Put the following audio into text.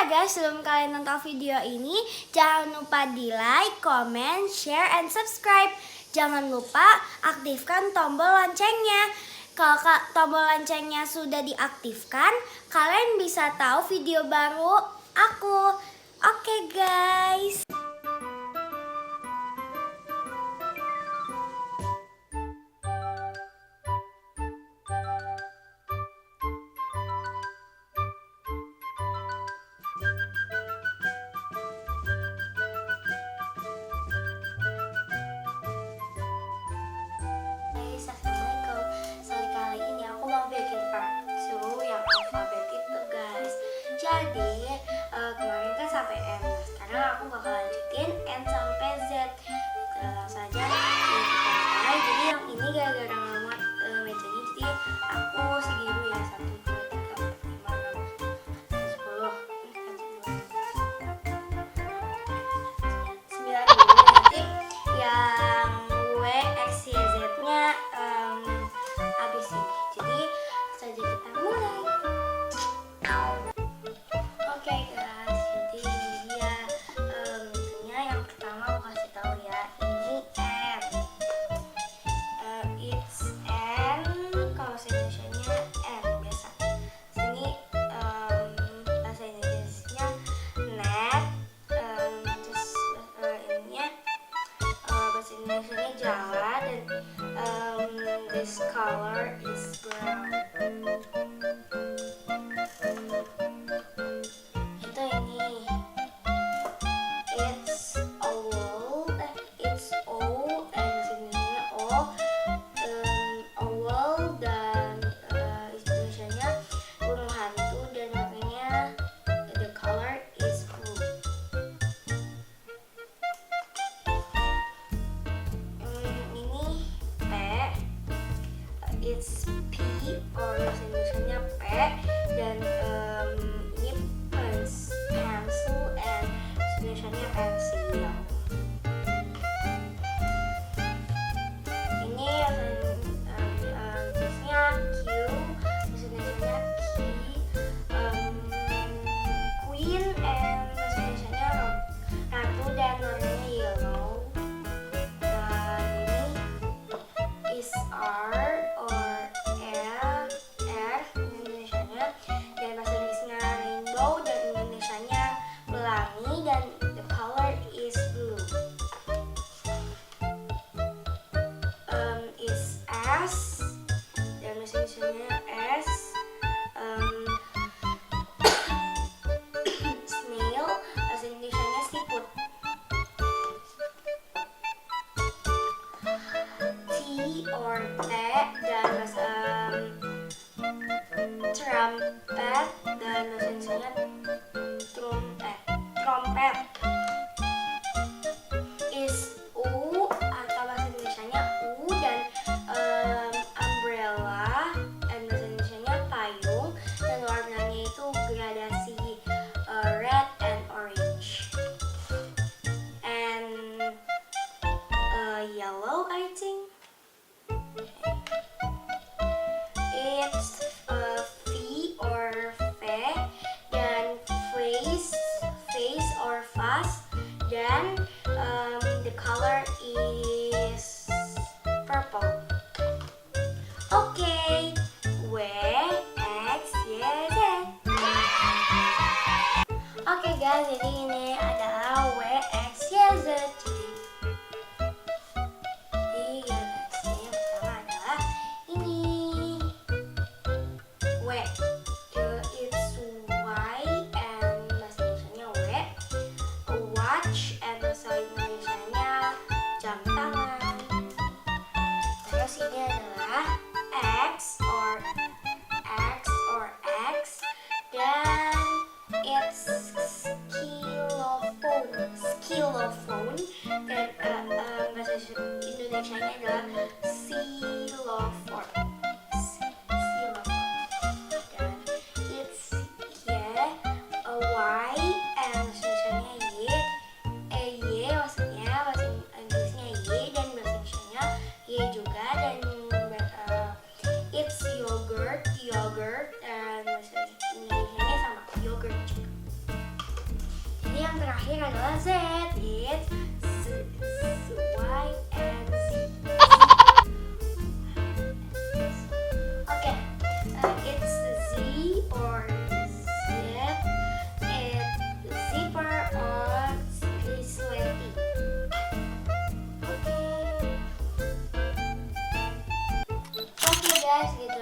guys, sebelum kalian nonton video ini, jangan lupa di like, comment, share, and subscribe. Jangan lupa aktifkan tombol loncengnya. Kalau tombol loncengnya sudah diaktifkan, kalian bisa tahu video baru aku. Oke guys. Assalamualaikum. Kali ini aku mau bikin part 2 yang alfabet itu guys. Jadi kemarin kan sampai M, sekarang aku bakal lanjutin N sampai Z. Langsung saja kita mulai. Jadi yang ini gara-gara ngemuat mejanya, jadi aku segini dulu ya. 1, 2, 3, 4, 5, 6, 10, 9 dulu. Nanti yang W, X, Y, Z nya habis ini. Jadi saja kita mulai. Oke guys, jadi ini dia bentuknya. Yang pertama aku kasih tahu ya, ini N. It's N. Kalau bahasa Indonesianya N biasa. Sini bahasa Indonesianya net. Terus ininya bahasa Indonesianya Jawa, dan this color is brown. Itu ini. It's owl. It's O. Bahasa Indonesianya O. Owl, dan Indonesianya burung hantu, dan warnanya the color is blue. Ini P. It's P, or bahasa Indonesianya P, dan ini pencil, and Indonesianya pensil. Ini tulisnya Q, bahasa Indonesianya key, queen, and bahasa Indonesianya ratu, dan warnanya yellow. Dan ini is R, or R, Indonesianya, dan bahasa Inggrisnya rainbow, dan Indonesianya pelangi, dan the color is blue. Is S, dan bahasa Indonesianya S. Snail, bahasa Indonesianya siput. T, or T, dan bahasa trumpet, dan bahasa Indonesianya trompet. Is U, atau bahasa Indonesianya U, dan umbrella, dan bahasa Indonesianya payung, dan warnanya itu gradasi red and orange and yellow, I think. It's V, or V, dan face or fast, dan the color is purple. Okay, W, X, Y, Z. Oke guys, jadi ini adalah W, X, Y, Z. Jadi guys, yang pertama adalah ini W. It's Y, and bahasa Indonesianya W. A watch, and bahasa Indonesianya jam tangan. Terus ini adalah X, or X, dan it's skilophone, dan bahasa Indonesianya adalah xylophone. Dan it's a Y, and bahasa Indonesianya Y. Y maksudnya bahasa Inggrisnya Y, dan bahasa Indonesianya Y juga, dan it's yogurt, dan bahasa Indonesianya sama yogurt juga. yang terakhir adalah Z. It's Y and Z. Okay, it's Z or Z. It's zipper or sweaty. Okay. Oke guys, gitu